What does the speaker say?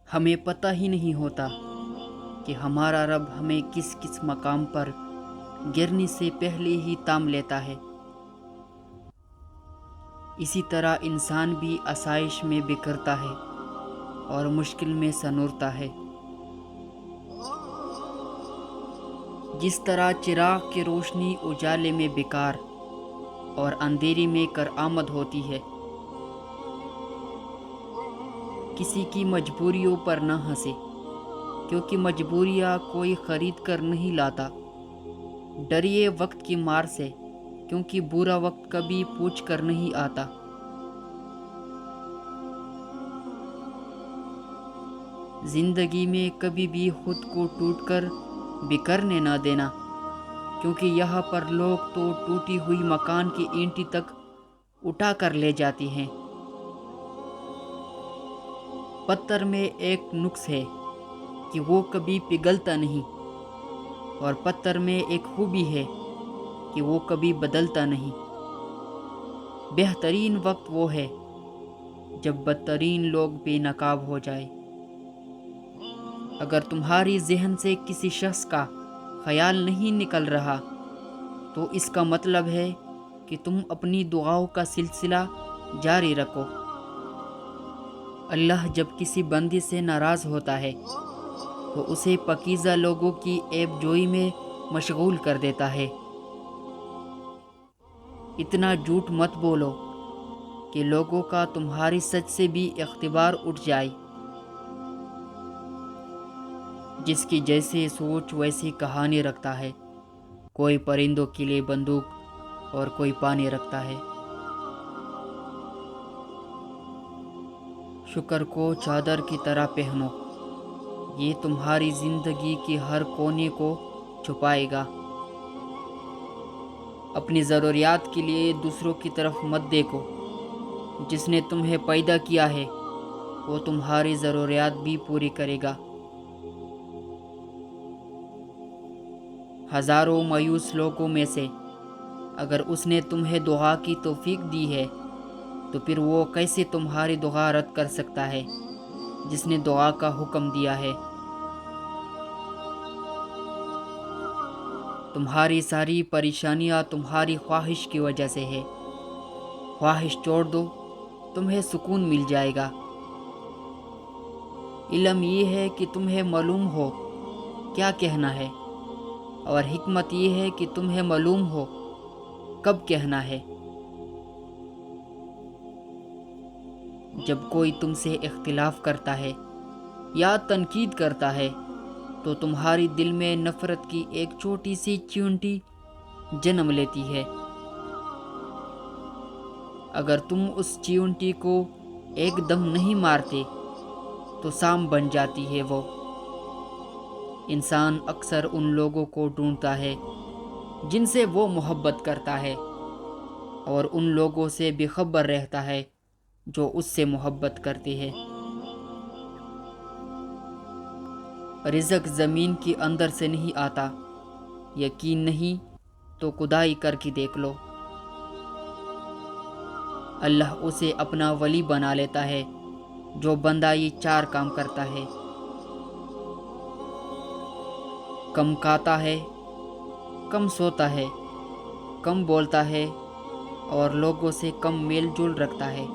ہمیں پتہ ہی نہیں ہوتا کہ ہمارا رب ہمیں کس کس مقام پر گرنے سے پہلے ہی تام لیتا ہے۔ اسی طرح انسان بھی آسائش میں بکھرتا ہے اور مشکل میں سنورتا ہے۔ جس طرح چراغ کی روشنی اجالے میں بیکار اور اندھیری میں کارآمد ہوتی ہے۔ کسی کی مجبوریوں پر نہ ہنسے، کیونکہ مجبوریاں کوئی خرید کر نہیں لاتا۔ ڈریے وقت کی مار سے، کیونکہ برا وقت کبھی پوچھ کر نہیں آتا۔ زندگی میں کبھی بھی خود کو ٹوٹ کر بکھرنے نہ دینا، کیونکہ یہاں پر لوگ تو ٹوٹی ہوئی مکان کی اینٹیں تک اٹھا کر لے جاتی ہیں۔ پتھر میں ایک نقص ہے کہ وہ کبھی پگھلتا نہیں، اور پتھر میں ایک خوبی ہے کہ وہ کبھی بدلتا نہیں۔ بہترین وقت وہ ہے جب بدترین لوگ بے نقاب ہو جائے۔ اگر تمہاری ذہن سے کسی شخص کا خیال نہیں نکل رہا تو اس کا مطلب ہے کہ تم اپنی دعاؤں کا سلسلہ جاری رکھو۔ اللہ جب کسی بندے سے ناراض ہوتا ہے تو اسے پاکیزہ لوگوں کی عیب جوئی میں مشغول کر دیتا ہے۔ اتنا جھوٹ مت بولو کہ لوگوں کا تمہاری سچ سے بھی اعتبار اٹھ جائے۔ جس کی جیسی سوچ ویسی کہانی رکھتا ہے۔ کوئی پرندوں کے لیے بندوق اور کوئی پانی رکھتا ہے۔ شکر کو چادر کی طرح پہنو، یہ تمہاری زندگی کی ہر کونے کو چھپائے گا۔ اپنی ضروریات کے لیے دوسروں کی طرف مت دیکھو۔ جس نے تمہیں پیدا کیا ہے وہ تمہاری ضروریات بھی پوری کرے گا۔ ہزاروں مایوس لوگوں میں سے اگر اس نے تمہیں دعا کی توفیق دی ہے تو پھر وہ کیسے تمہاری دعا رد کر سکتا ہے جس نے دعا کا حکم دیا ہے؟ تمہاری ساری پریشانیاں تمہاری خواہش کی وجہ سے ہے۔ خواہش چھوڑ دو، تمہیں سکون مل جائے گا۔ علم یہ ہے کہ تمہیں معلوم ہو کیا کہنا ہے، اور حکمت یہ ہے کہ تمہیں معلوم ہو کب کہنا ہے۔ جب کوئی تم سے اختلاف کرتا ہے یا تنقید کرتا ہے تو تمہاری دل میں نفرت کی ایک چھوٹی سی چیونٹی جنم لیتی ہے۔ اگر تم اس چیونٹی کو ایک دم نہیں مارتے تو سام بن جاتی ہے وہ۔ انسان اکثر ان لوگوں کو ڈھونڈتا ہے جن سے وہ محبت کرتا ہے، اور ان لوگوں سے بے خبر رہتا ہے جو اس سے محبت کرتے ہیں۔ رزق زمین کے اندر سے نہیں آتا، یقین نہیں تو کھدائی کر کے دیکھ لو۔ اللہ اسے اپنا ولی بنا لیتا ہے جو بندہ یہ 4 کام کرتا ہے: کم کھاتا ہے، کم سوتا ہے، کم بولتا ہے، اور لوگوں سے کم میل جول رکھتا ہے۔